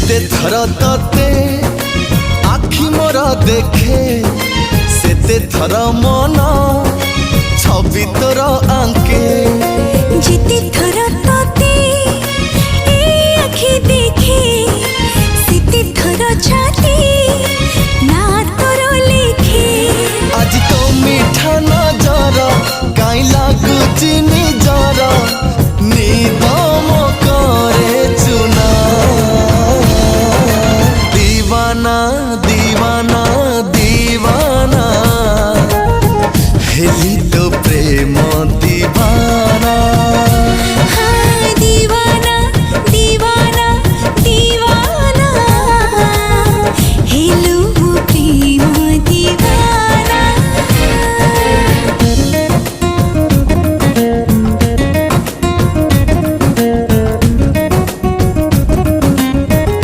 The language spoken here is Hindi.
जेते थर तते आखि मोर देखे सेते थर मन छवि तोर आंके जेते थर